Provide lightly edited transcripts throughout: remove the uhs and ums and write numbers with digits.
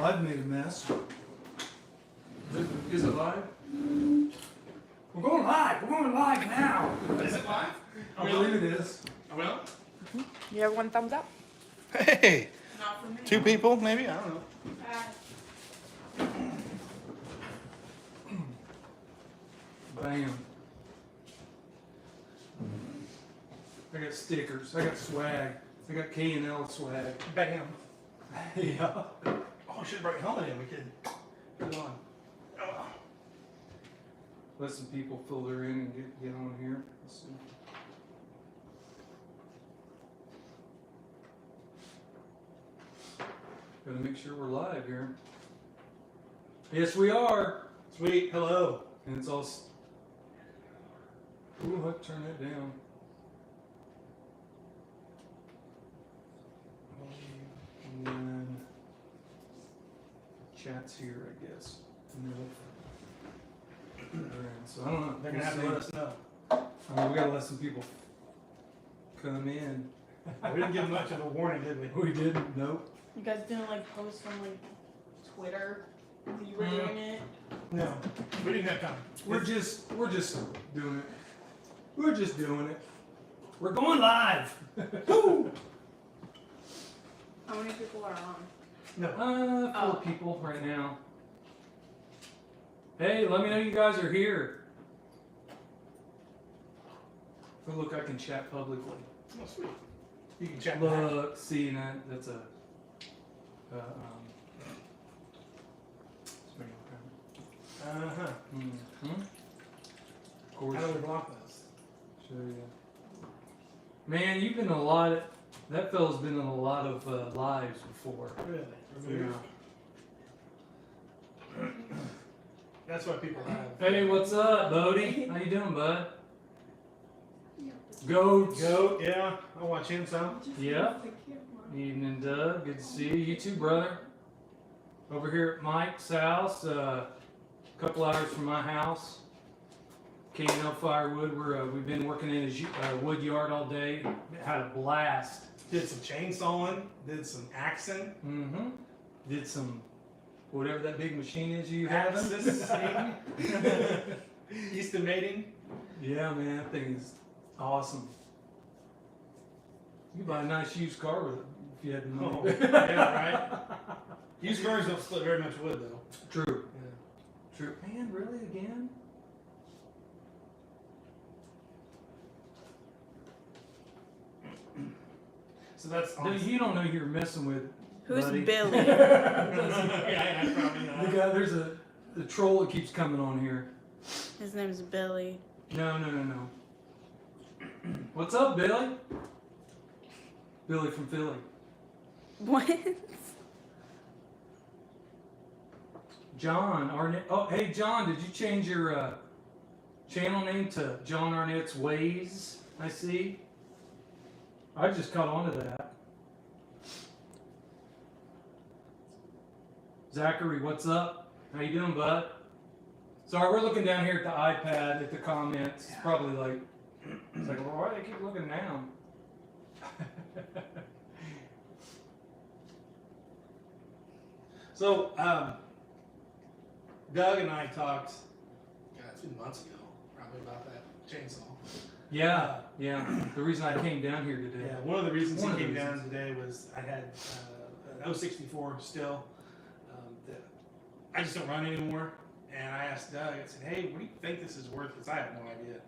I've made a mess. Is it live? We're going live. We're going live now. Is it live? I believe it is. Well, You have one thumbs up? hey, Not for me. 2 people maybe. I don't know. Bam. I got stickers. I got swag. I got KNL swag. Bam. Yeah. Oh, I should have brought your helmet in. We could put it on. Oh. Let some people filter in and get on here. Let's see. Gotta make sure we're live here. Yes, we are. Sweet. Hello. And it's all. Ooh, I have to turn that down. And then chat's here, I guess. So I don't know. They're gonna have to let us know. I mean, we gotta let some people come in. We didn't give much of a warning, did we? We didn't. Nope. You guys didn't like post on like Twitter that you were doing it? No, we didn't have time. We're just doing it. We're just doing it. We're going live. Woo! How many people are on? No. 4 people right now. Hey, let me know you guys are here. Oh, look, I can chat publicly. Oh, sweet. You can chat back. Look, see that's a. Uh-huh. Mm-hmm. Of course. How do we block those? Show you. Man, you've been in a lot of. That fella's been in a lot of lives before. Really? Yeah. That's what people have. Hey, what's up, Bodie? How you doing, bud? Goats. Goat, yeah. I'll watch him some. Yeah. Evening, Doug. Good to see you. You too, brother. Over here at Mike's house, a couple hours from my house. KNL Firewood. We've been working in his wood yard all day. Had a blast. Did some chainsawing. Did some axing. Mm-hmm. Did some whatever that big machine is you have. Estimating. Yeah, man, that thing is awesome. You could buy a nice used car with it if you had the money. Oh, yeah, right. Used cars don't split very much wood, though. True. Yeah. True. Man, really again? So that's No, you don't know who you're messing with. Who's buddy. Billy? yeah, probably not. The guy, there's the troll that keeps coming on here. His name's Billy. No. What's up, Billy? Billy from Philly. What? John Arnett. Oh, hey, John, did you change your channel name to John Arnett's Ways? I see. I just caught on to that. Zachary, what's up? How you doing, bud? Sorry, we're looking down here at the iPad at the comments. It's probably like, it's like, well, why do they keep looking down? So, Doug and I talked, God, 2 months ago, probably about that chainsaw. Yeah. The reason I came down here today. Yeah, one of the reasons One he of the came down reasons. today was I had an 064 still that I just don't run anymore. And I asked Doug, I said, hey, what do you think this is worth? Because I have no idea.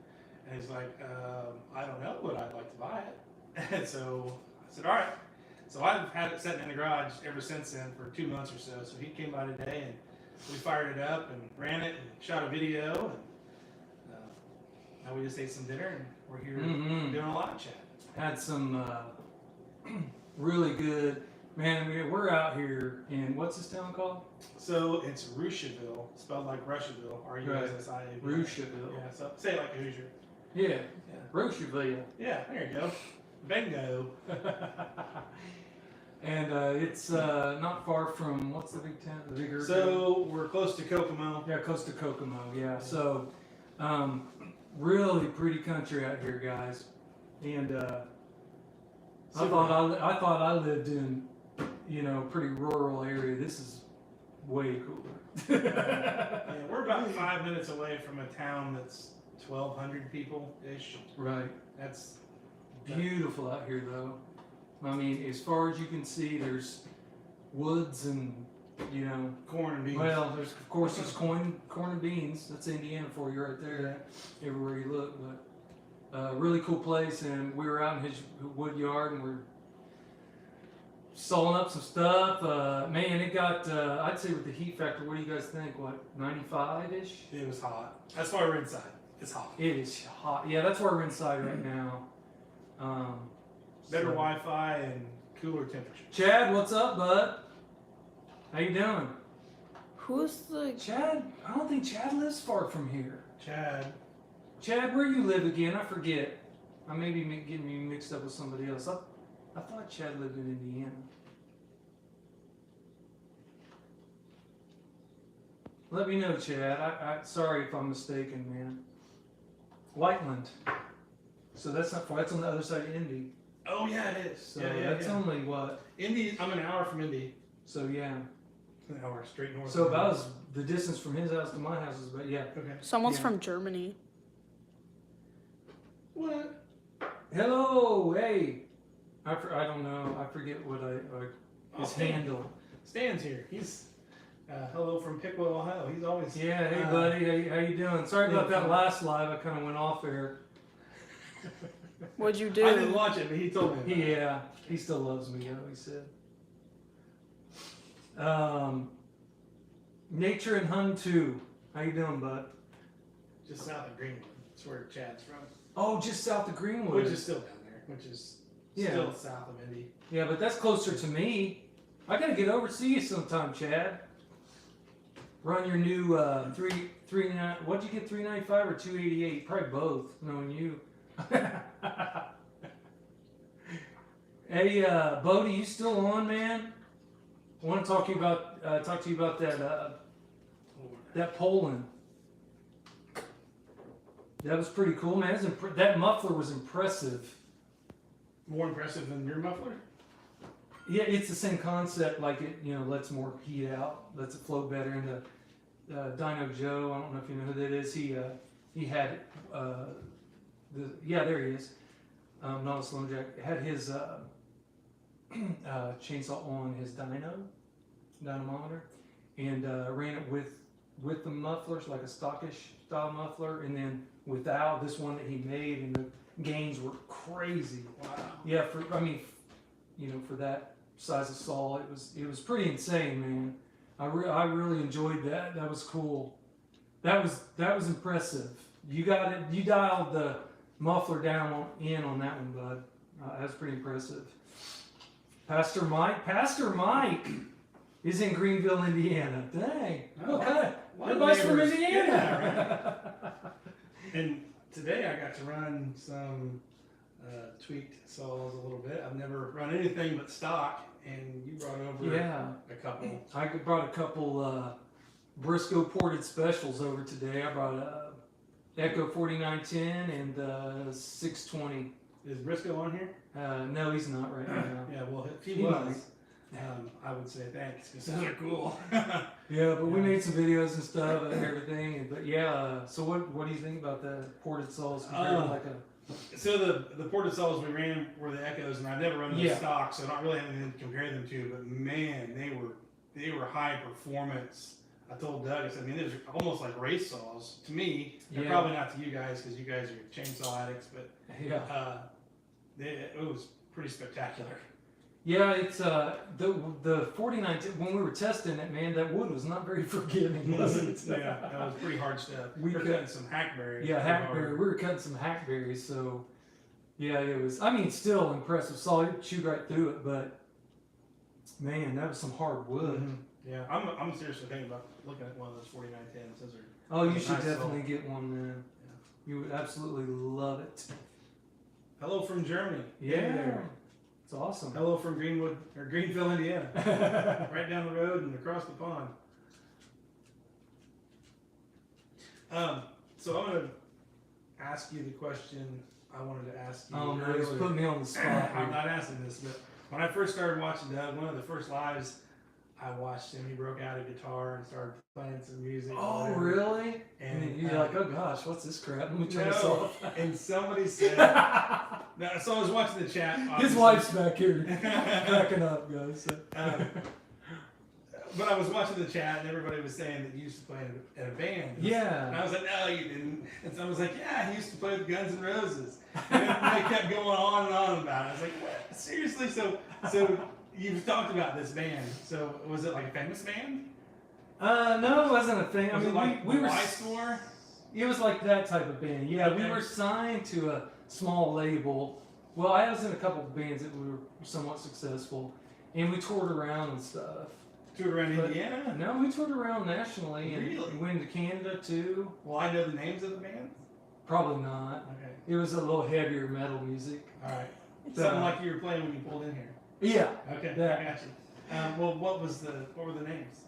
And he's like, I don't know, but I'd like to buy it. And so I said, all right. So I've had it sitting in the garage ever since then for 2 months or so. So he came by today and we fired it up and ran it and shot a video. And now we just ate some dinner and we're here doing a live chat. Had some really good, man, we're out here in, what's this town called? So it's Rushville, spelled like Rushville, R-U-S-S-I-A-V. Rushville. Yeah, so say it like a Hoosier. Yeah, Yeah. Rushville. Yeah, there you go. Bingo. And it's not far from, what's the big town? The bigger town? So we're close to Kokomo. Yeah, close to Kokomo, yeah. So, really pretty country out here, guys. And I thought I lived in, pretty rural area. This is way cooler. Yeah, we're about 5 minutes away from a town that's 1,200 people-ish. Right. That's Beautiful out here, though. I mean, as far as you can see, there's woods and, you know, corn and beans. well, there's, of course, there's corn and beans. That's Indiana for you right there, everywhere you look. But really cool place, and we were out in his wood yard, and we're sawing up some stuff. Man, it got, I'd say with the heat factor, what do you guys think? What, 95-ish? It was hot. That's why we're inside. It's hot. It is hot. Yeah, that's why we're inside right now. Better So- Wi-Fi and cooler temperatures. Chad, what's up, bud? How you doing? Who's the Chad, I don't think Chad lives far from here. Chad. Chad, where you live again? I forget. I may be getting you mixed up with somebody else. I thought Chad lived in Indiana. Let me know, Chad. I sorry if I'm mistaken, man. Whiteland. So that's not far. That's on the other side of Indy. Oh yeah, it is. So yeah, that's only what? Indy. I'm an hour from Indy. So yeah. An hour straight north. So about as the distance from his house to my house is about, yeah. Okay. someone's Yeah. from Germany? What? Hello, hey. I don't know. I forget what his Stan. handle. Stan's here. He's hello from Pickwill, Ohio. He's always Yeah, hey buddy, how you doing? Sorry about that last live. I kind of went off there. What'd you I do? didn't watch it, but he told me. About it. Yeah, he still loves me, though. He said. Nature and Hun 2. How you doing, bud? Just south of Greenwood. That's where Chad's from. Oh, just south of Greenwood. Which is still down there. Which is Yeah. still south of Indy. Yeah, but that's closer to me. I gotta get over to see you sometime, Chad. Run your new 339. What'd you get? 395 or 288? Probably both. Knowing you. Hey, Bodie, you still on, man? I want to talk to you about that Poland. That was pretty cool, man. That muffler was impressive. More impressive than your muffler? Yeah, it's the same concept. Like it, lets more heat out, lets it flow better. And the Dino Joe, I don't know if you know who that is. He had there he is. Not a Sloan Jack. Had his chainsaw on his dynamometer, and ran it with the mufflers, like a stockish style muffler, and then without this one that he made, and the gains were crazy. Wow. Yeah, for that size of saw, it was pretty insane, man. I really enjoyed that. That was cool. That was impressive. You got it. You dialed the muffler down on that one, bud. That was pretty impressive. Pastor Mike is in Greenville, Indiana. Dang. Oh, Okay. What Everybody's from neighbors. Indiana. Yeah, right. And today I got to run some tweaked saws a little bit. I've never run anything but stock, and you brought over Yeah. a couple. I brought a couple Briscoe ported specials over today. I brought a Echo 4910 and 620. Is Briscoe on here? No, he's not right now. Yeah, well, if he He was, might. I would say thanks, because those are cool. Yeah, but we Yeah. made some videos and stuff and everything. But yeah, so what do you think about the ported saws compared to like a? So the ported saws we ran were the Echoes, and I've never run those Yeah. stock, so I don't really have anything to compare them to. But man, they were high performance. I told Doug, I said, I mean, these are almost like race saws to me. And Yeah. probably not to you guys, because you guys are chainsaw addicts. But Yeah, it was pretty spectacular. yeah. It's the 49 when we were testing it, man, that wood was not very forgiving, was it? Yeah, that was pretty hard stuff. We We're cut- cutting some hackberry. Yeah, hackberry. We were cutting some hackberries, so yeah, it was. I mean, still impressive saw. It chewed right through it, but man, that was some hard wood. Mhm. Yeah, I'm seriously thinking about looking at one of those 4910s. Those are Oh, you Nice should saw. definitely get one, man. You would absolutely love it. hello from Germany. Yeah, There. it's awesome. Hello from Greenwood or Greenville, Indiana. Right down the road and across the pond. So I'm gonna ask you the question I wanted to ask you. Oh no, earlier. just put me on the spot. I'm here. not asking this, but when I first started watching Doug, one of the first lives I watched him. He broke out a guitar and started playing some music. or Oh, whatever. really? And And you're like, oh gosh, what's this crap? Let me turn this no, off. and somebody said, no, so I was watching the chat. His obviously. wife's back here cracking up, guys. But I was watching the chat and everybody was saying that you used to play in a band. And Yeah. I was like, no, you didn't. And someone was like, yeah, he used to play with Guns N' Roses. And they kept going on and on about it. I was like, what? Seriously? So you've talked about this band. So was it like a famous band? No, it wasn't a thing. Was I mean, it like we were. Ice Store? It was like that type of band. Yeah, we Okay. were signed to a small label. Well, I was in a couple of bands that we were somewhat successful, and we toured around and stuff. Toured around But- Indiana? No, we toured around nationally, and Really? we went to Canada too. Well, I know the names of the bands. Probably not. Okay. It was a little heavier metal music. All right. So- Something like you were playing when you pulled in here. Yeah. Okay. Yeah. I got you. Well, what were the names?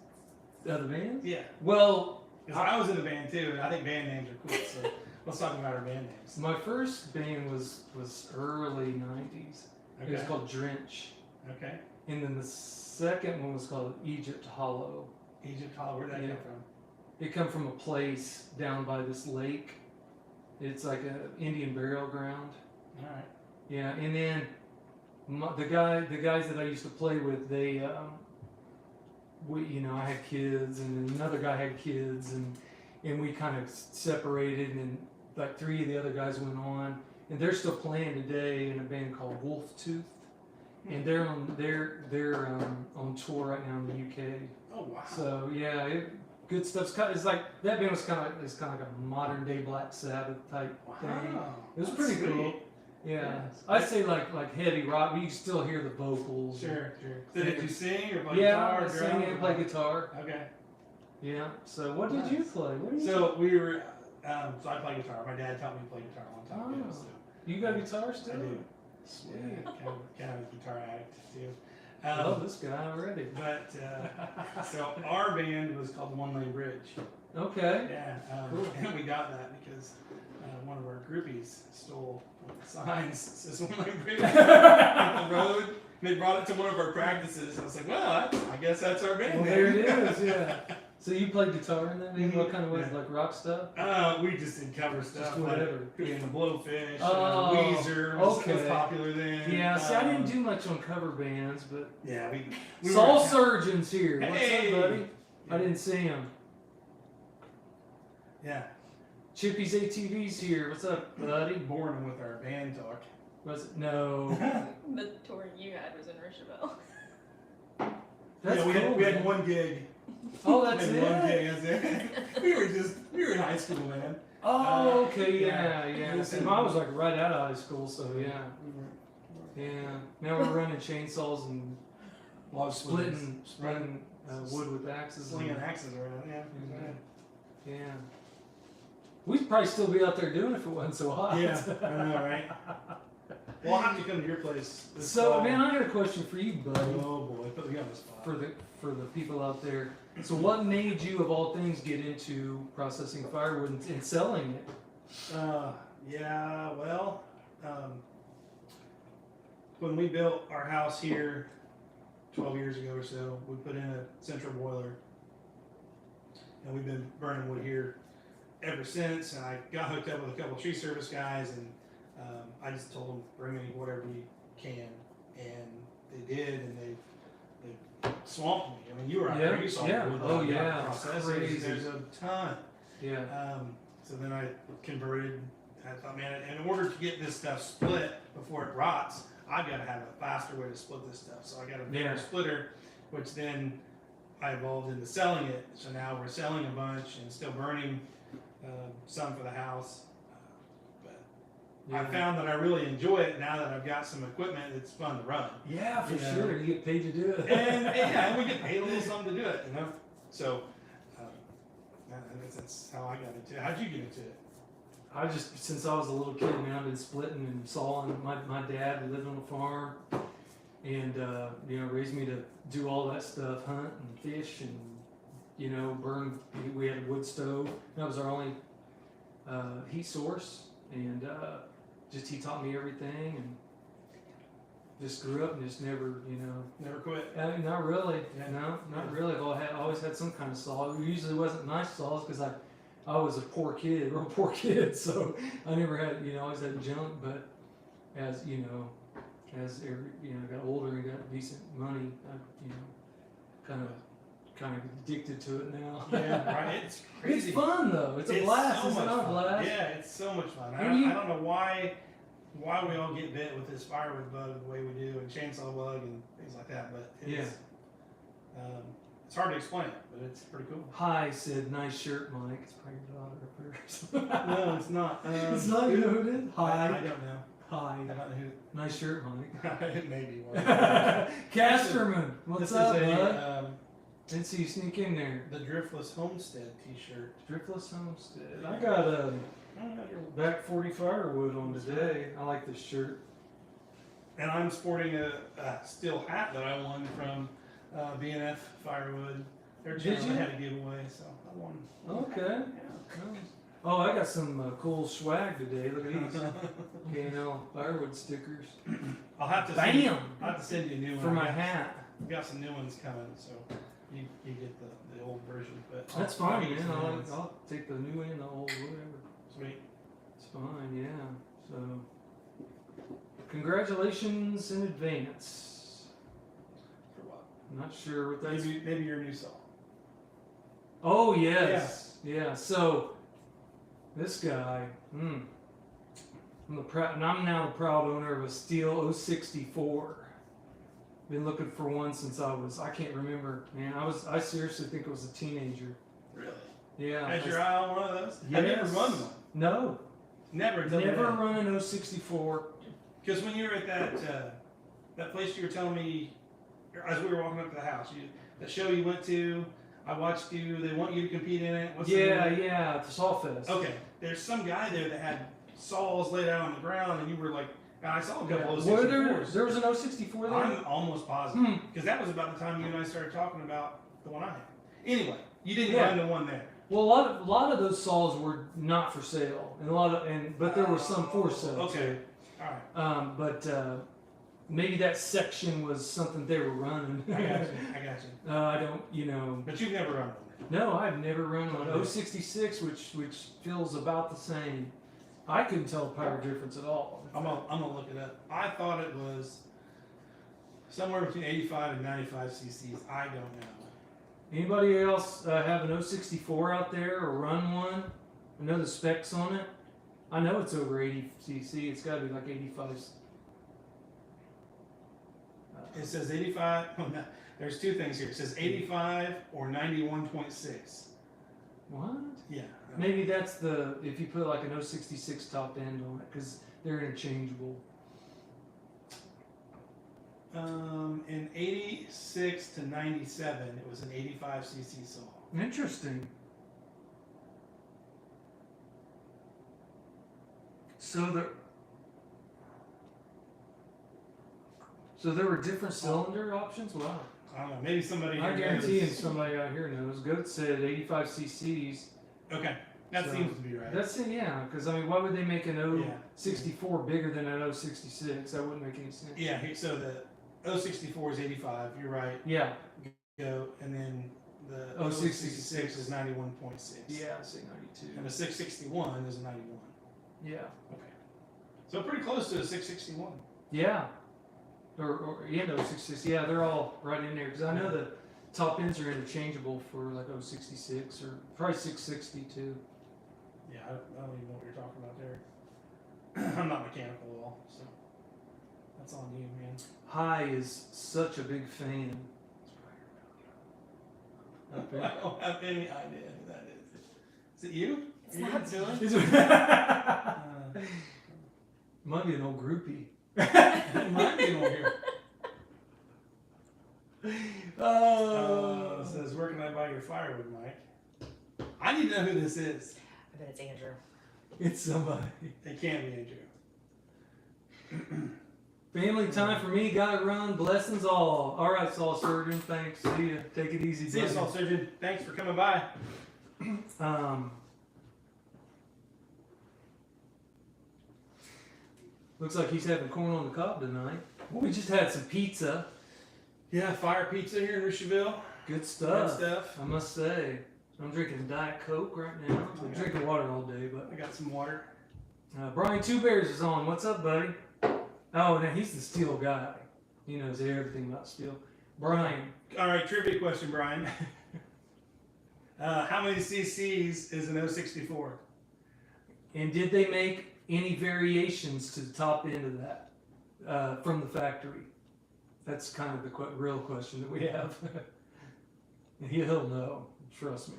The other bands? Yeah. Well, Because I was in a band too, and I think band names are cool. So let's talk about our band names. my first band was early '90s. It was Okay. called Drench, Okay. and then the second one was called Egypt Hollow. Egypt Hollow. Where'd that Yeah. come from? It come from a place down by this lake. It's like an Indian burial ground. All right. Yeah, and then the guys that I used to play with, they, I had kids, and then another guy had kids, and we kind of separated, and like 3 of the other guys went on, and they're still playing today in a band called Wolf Tooth, and they're on tour right now in the UK. Oh wow. So yeah, good stuff. It's like that band was kind of like a modern day Black Sabbath type thing. Wow. It was That's pretty sweet. cool. Yeah, Yes. I'd say like heavy rock, but you can still hear the vocals. Sure. So did you sing or play Yeah, guitar? I or sing drum, and or play what? guitar. Okay. Yeah. So what did you Nice. play? What did you? So we were. So I play guitar. My dad taught me to play guitar a long time ago. Oh. So You got guitar still? I do. Sweet. Yeah, kind of a guitar addict too. I love this guy already. But so our band was called the One Lane Bridge. Okay. Yeah, Cool. and we got that because one of our groupies stole signs that says One Lane Bridge on the road. And they brought it to one of our practices. I was like, well, I guess that's our band. Well, name. there it is. Yeah. So you played guitar in that band? What kind of was it, Yeah. like rock stuff? We just did cover stuff. Just whatever. Like in the Blowfish, Oh, Weezer was okay. popular then. Yeah. See, I didn't do much on cover bands, but Yeah, we Soul were, Surgeon's here. Hey! What's up, buddy? I didn't see him. Yeah, Chippy's ATV's here. What's up, buddy? boring with our band talk. Was it? No. The tour you had was in Richeville. That's yeah, cool. we had man. one gig. Oh, that's We it. had one gig. That's it. we were in high school, man. Oh, okay. yeah. Yeah. See, I was like right out of high school, so yeah. We were Yeah. Now we're running chainsaws and log splitting Running- wood with axes. slinging and- axes around. Yeah. Yeah. We'd probably still be out there doing it if it wasn't so hot. Yeah, I know, right? Well, I'll have to come to your place. This So, fall. man, I got a question for you, buddy. Oh boy, put me on the spot. For the people out there. So what made you of all things get into processing firewood and selling it? Yeah, well, when we built our house here 12 years ago or so, we put in a central boiler, and we've been burning wood here ever since. And I got hooked up with a couple of tree service guys, and I just told them, bring me whatever you can, and they did, and they swamped me. I mean, you were out there, you saw Yeah. the wood Oh, that I yeah. processed. Crazy. There's a ton. Yeah. So then I converted. I thought, man, in order to get this stuff split before it rots, I got to have a faster way to split this stuff. So I got a bigger Yeah. splitter, which then I evolved into selling it. So now we're selling a bunch and still burning some for the house. But I Yeah. found that I really enjoy it now that I've got some equipment that's fun to run. Yeah, for Yeah. sure. You get paid to do it. And we get paid a little something to do it, you know. So that's how I got into it. How'd you get into it? I just, since I was a little kid, man, I've been splitting and sawing. My dad lived on a farm and, raised me to do all that stuff, hunt and fish and, burn. We had a wood stove. That was our only heat source. And just he taught me everything. just grew up and just never, Never quit. not really. Yeah. No, not Yeah. really. I've always had some kind of saw. It usually wasn't nice saws because I was a poor kid, real poor kid. So I never had, always had junk. But as as every, got older and got decent money, I, kind of addicted to it now. Yeah, right. It's crazy. It's fun though. It's a blast. So It's much not a fun. blast. Yeah, it's so much fun. I And don't know why we all get bit with this firewood bug the way we do, and chainsaw bug and things like that. But it's hard to explain, but it's pretty cool. Hi, said nice shirt, Mike. It's probably your daughter up there. No, it's not. It's not. You know who it is? I Hi. don't know. Hi. I don't know who. Nice shirt, Mike. Maybe. Casterman, what's This up, is bud? Didn't see you sneak in there. the Driftless Homestead T-shirt. Driftless Homestead. I got a back 40 firewood on today. I like this shirt. And I'm sporting a steel hat that I won from BNF Firewood. Their Did channel you? had a giveaway, so I won. Okay. Yeah. Nice. Oh, I got some cool swag today. Look at these KNL Firewood stickers. I'll have to Bam! Send, I'll have to send you a new one. For my hat. We got some new ones coming, so you get the old version. But That's I'll fine, get you man. some new I'll ones. take the new and the old, whatever. Sweet. It's fine, yeah. So, congratulations in advance. For what? I'm not sure what that's. Maybe your new saw. Oh yes, yeah. So, this guy, I'm now the proud owner of a steel 064. Been looking for one since I can't remember, man. I seriously think I was a teenager. Really? Yeah. Has your eye on one of those? Have you ever Yes. run one? No, Never. never run an 064. Because when you were at that place you were telling me, as we were walking up to the house, the show you went to, I watched you. They want you to compete in it. What's the name of it? Yeah, at the Sawfest. Okay, there's some guy there that had saws laid out on the ground, and you were like, and I saw a Yeah. couple of Were 64s. there was an 064 there? I'm almost positive Hmm. because that was about the time you and I started talking about the one I had. Anyway, you didn't Yeah. run the one there. Well, a lot of those saws were not for sale, and but there were some for sale. Okay, all right. But maybe that section was something they were running. I got you. I don't, But you've never run one. No, I've never run one. 066, which feels about the same. I couldn't tell the power difference at all. I'm gonna look it up. I thought it was somewhere between 85 and 95 cc's. I don't know. Anybody else have an 064 out there or run one? I know the specs on it. I know it's over 80 cc. It's got to be like 85. It says 85. Oh, no, there's two things here. It says 85 or 91.6. What? Yeah. Maybe that's if you put like an 066 top end on it, because they're interchangeable. In 86 to 97, it was an 85 cc saw. Interesting. So there were different cylinder options? Wow. I don't know. Maybe somebody. I here guarantee knows. somebody out here knows. Goat said 85 cc's. Okay, that So, seems to be right. That's it, yeah. Because I mean, why would they make an Yeah. 064 bigger than an 066? That wouldn't make any sense. Yeah. So the 064 is 85. You're right. Yeah. Go, and then the 066 is 91.6. Yeah, I say 92. And the 661 is a 91. Yeah. Okay. So pretty close to a 661. Yeah. Or no 66. Yeah, they're all right in there because I know the top ends are interchangeable for like 066 or probably 660 too. Yeah, I don't even know what you're talking about there. I'm not mechanical at all, so that's on you, man. Hi is such a big fan. Up I there. don't have any idea who that is. Is it you? It's You not doing? Might be an old groupie. It might be over here. Oh. It says, where can I buy your firewood, Mike? I need to know who this is. I bet it's Andrew. It's somebody. It can't be Andrew. Family time for me. Gotta run. Blessings all. All right, Saul Surgeon. Thanks. See ya. Take it easy. See you, buddy. Saul Surgeon. Thanks for coming by. Looks like he's having corn on the cob tonight. Well, we just had some pizza. Yeah, fire pizza here in Richeville. Good Good stuff. stuff. I must say. I'm drinking Diet Coke right now. I'm drinking water all day, but I got some water. Brian Two Bears is on. What's up, buddy? Oh, now he's the steel guy. He knows everything about steel. Brian. All right, trivia question, Brian. How many cc's is an 064? And did they make any variations to the top end of that from the factory? That's kind of the real question that we have. He'll know. Trust me.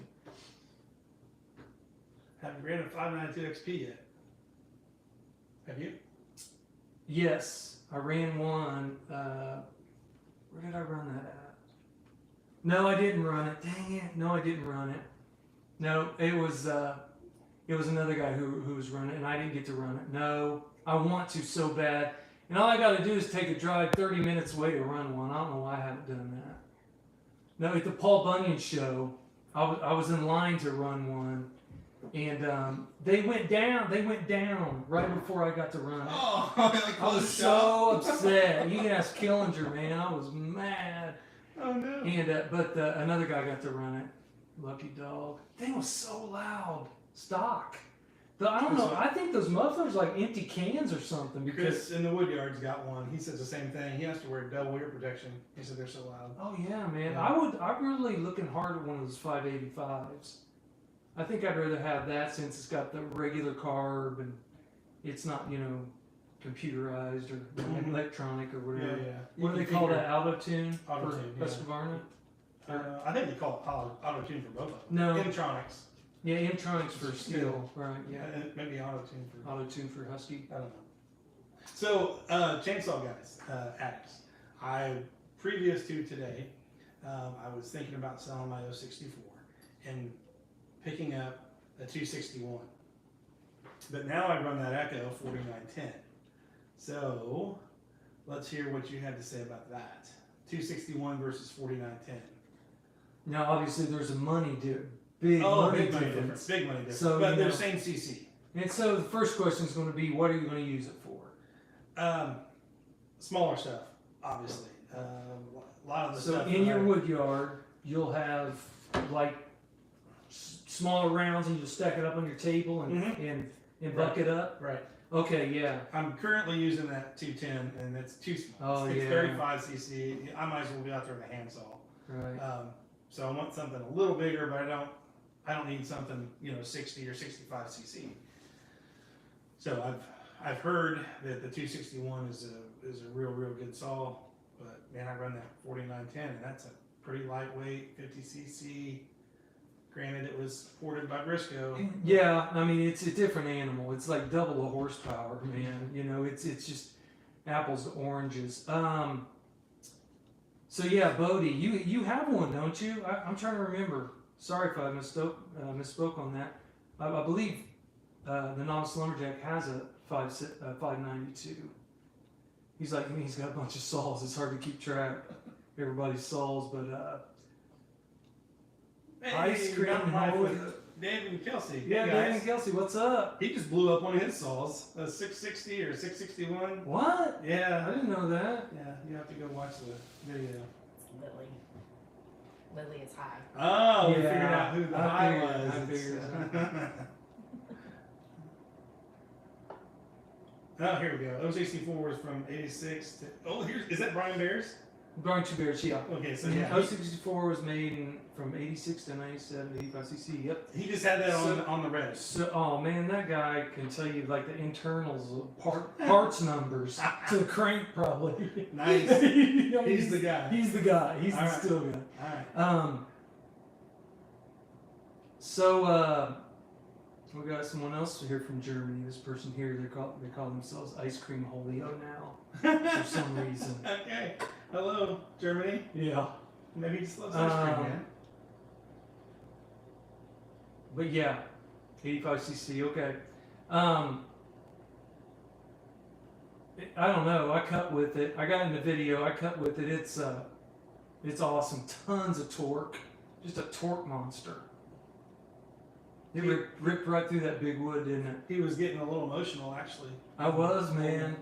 Haven't ran a 592 XP yet. Have you? Yes, I ran one. Where did I run that at? No, I didn't run it. Dang it! No, I didn't run it. No, it was another guy who was running it, and I didn't get to run it. No, I want to so bad, and all I got to do is take a drive 30 minutes away to run one. I don't know why I haven't done that. No, at the Paul Bunyan show, I was in line to run one, and they went down. They went down right before I got to run it. Oh, I was so upset. You can ask Killinger, man. I was mad. Oh no. And but another guy got to run it. Lucky dog. Thing was so loud. Stock. I don't know. I think those mufflers like empty cans or something because. Chris in the Woodyard's got one. He says the same thing. He has to wear double ear protection. He said they're so loud. Oh yeah, man. Yeah. I'm really looking hard at one of those 585s. I think I'd rather have that since it's got the regular carb and it's not, computerized or electronic or whatever. Yeah. What do they call that? Auto-tune? Auto-tune, for yeah. Husqvarna? I think they call it auto-tune for both of them. No. Intronics. Yeah, Mtronics for steel, right? Yeah. Maybe auto-tune for. Auto-tune for Husky. I don't know. So, chainsaw guys, addicts. Previous to today, I was thinking about selling my 064 and picking up a 261. But now I run that Echo 4910. So, let's hear what you had to say about that. 261 versus 4910. Now, obviously, there's a big money difference. Big money difference. So, but they're the same CC. And so the first question is going to be, what are you going to use it for? Smaller stuff, obviously. A lot of the So stuff. in your wood yard, you'll have like smaller rounds, and you'll stack it up on your table and buck it up. Right. Okay, yeah. I'm currently using that 210, and it's too small. Oh, it's yeah. 35 cc. I might as well be out there with a handsaw. Right. So I want something a little bigger, but I don't need something 60 or 65 cc. So I've heard that the 261 is a real good saw, but man, I run that 4910, and that's a pretty lightweight 50 cc. Granted, it was ported by Briscoe. Yeah, I mean it's a different animal. It's like double the horsepower, man. It's just apples to oranges. So yeah, Bodie, you have one, don't you? I'm trying to remember. Sorry if I misspoke on that. I believe the Novice Lumberjack has a 592. He's like me. He's got a bunch of saws. It's hard to keep track of everybody's saws, but ice cream hole. David Kelsey. Yeah, Hey, David guys. Kelsey, what's up? He just blew up one of his saws, a 660 or 661. What? I Yeah. didn't know that. Yeah, you have to go watch the video. Lily. Lily is high. Oh, we Yeah, figured out who the I high figured- was. I figured Oh, here we go. 064 is from 86 to. Oh, is that Brian Bears? Brian Two Bears, yeah. Okay, so yeah. 064 was made from 86 to 97, 85 cc. Yep. He just had that So- on the res. So, oh man, that guy can tell you like the internals of parts numbers to the crank probably. Nice. You know, He's the guy. He's the guy. He's All the right. still guy. All right. So we got someone else here from Germany. This person here, they call themselves Ice Cream Holio now for some reason. Okay. Hello, Germany. Yeah. Maybe he just loves ice cream, man. But yeah, 85 cc. Okay. I don't know. I cut with it. I got in the video. I cut with it. It's awesome. Tons of torque. Just a torque monster. It ripped right through that big wood, didn't it? He was getting a little emotional, actually. I was, man.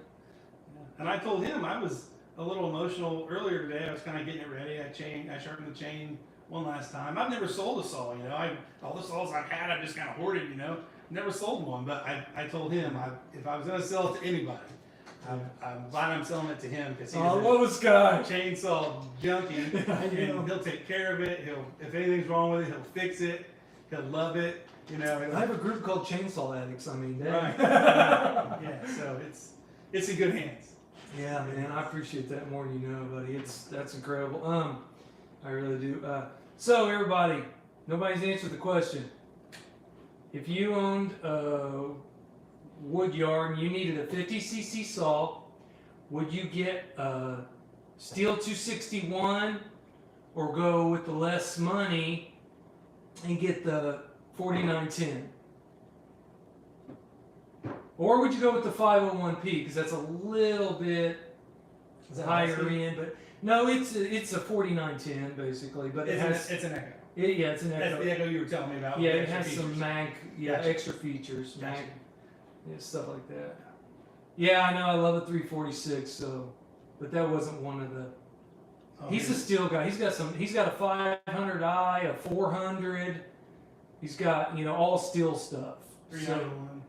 Yeah. And I told him I was a little emotional earlier today. I was kind of getting it ready. I sharpened the chain one last time. I've never sold a saw, all the saws I've had, I've just kind of hoarded, never sold one. But I told him if I was going to sell it to anybody, I'm glad I'm selling it to him because he's this guy. a chainsaw junkie, and he'll take care of it. If anything's wrong with it, he'll fix it. He'll love it. I have a group called Chainsaw Addicts. I mean, Right. Yeah. So it's in good hands. Yeah, man, I appreciate that more than you know, buddy. That's incredible. I really do. So everybody, nobody's answered the question. If you owned a wood yard and you needed a 50cc saw, would you get a steel 261 or go with the less money and get the 4910? Or would you go with the 501p because that's a little bit higher end? But no, it's a 4910 basically. But it's an Echo. It's an Echo. That's the Echo you were telling me about. Yeah, it has some mag, Gotcha. extra features, Gotcha. stuff like that. Yeah, I know. I love a 346. So, but that wasn't one of the. He's a steel guy. He's got a 500i, a 400. He's got all steel stuff. 391.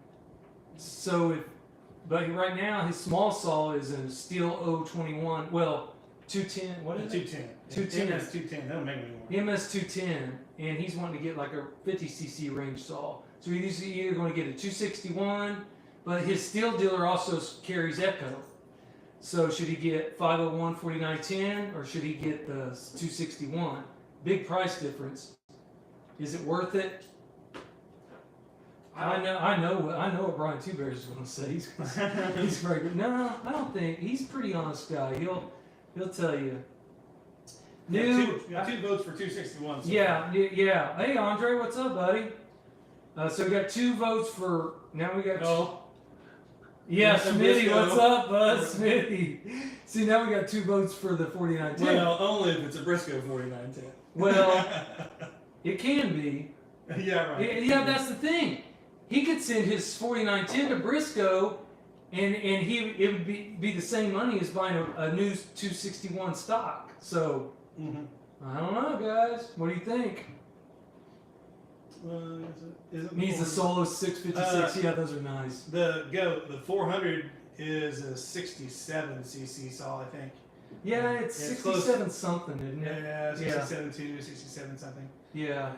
But right now his small saw is a steel 021. Well, 210. What is it? 210. 210. MS 210. That'll make me more. MS 210, and he's wanting to get like a 50cc range saw. So he's either going to get a 261, but his steel dealer also carries Echo. So should he get 501 4910 or should he get the 261? Big price difference. Is it worth it? I know what Brian Two Bears is going to say. He's very good. No, I don't think he's a pretty honest guy. He'll tell you. Two votes for 261. So Yeah. Hey Andre, what's up, buddy? So we got 2 votes for. Now we got. No. Yeah, That's a Smitty, Briscoe. what's up, bud? Smitty. See, now we got 2 votes for the 4910. Well, only if it's a Briscoe 4910. Well, it can be. Yeah, right. Yeah, that's the thing. He could send his 4910 to Briscoe, and it would be the same money as buying a new 261 stock. So I don't know, guys. What do you think? Is it Needs the Solo 656. Yeah, those are nice. The 400 is a 67cc saw, I think. Yeah, it's 67 something, isn't it? Yeah, 67.2, 67 something. Yeah.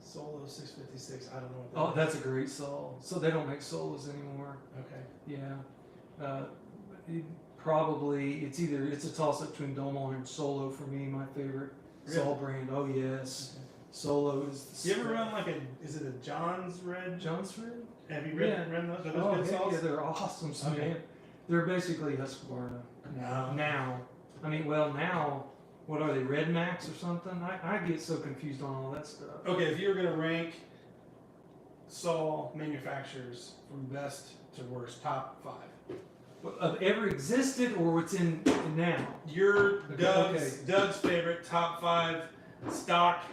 Solo 656. I don't know what Oh, that's a great saw. So they don't make solos anymore. Okay. Yeah. Probably it's a toss up between Domal and Solo for me. My favorite saw brand. Oh yes, Okay. Solo is. The You ever run is it a John's Red? John's Red? Have you run those? Are those Oh good heck saws? yeah, they're awesome, Okay. man. They're basically Husqvarna No. now. I mean, well now, what are they? Red Max or something? I get so confused on all that stuff. Okay, if you were gonna rank saw manufacturers from best to worst, top 5. Of ever existed or what's in now? Your Okay. Doug's favorite top 5 stock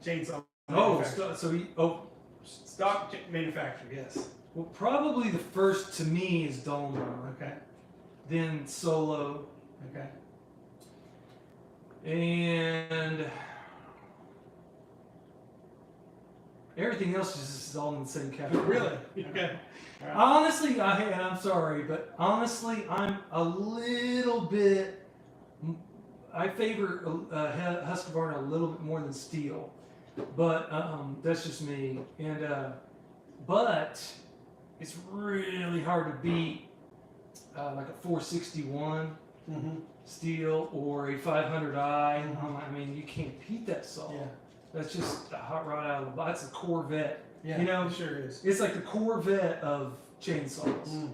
chainsaw. Oh, manufacturer. Stock manufacturer. Yes. well, probably the first to me is Dolmar, Okay. then Solo, Okay. and everything else is all in the same category. Really? Okay. All right. Honestly, I'm sorry, but honestly, I'm a little bit. I favor Husqvarna a little bit more than steel, but that's just me. And but it's really hard to beat like a 461 steel or a 500i. I mean, you can't beat that saw. Yeah. That's just a hot rod out of the box. It's a Corvette. Yeah. You know, it sure is. It's like the Corvette of chainsaws.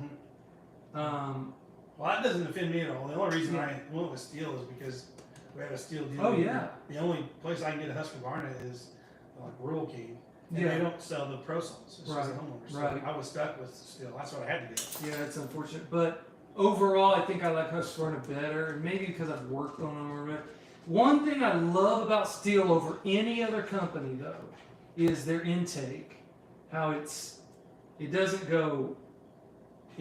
Well, that doesn't offend me at all. The only reason I went with steel is because we have a steel dealer. Oh yeah. The only place I can get a Husqvarna is like Rural King. And Yeah. they don't sell the pro saws. It's just Right, the homeowners. So right. I was stuck with steel. That's what I had to get. Yeah, it's unfortunate, but overall, I think I like Husqvarna better, and maybe because I've worked on them a bit. One thing I love about steel over any other company, though, is their intake. How it doesn't go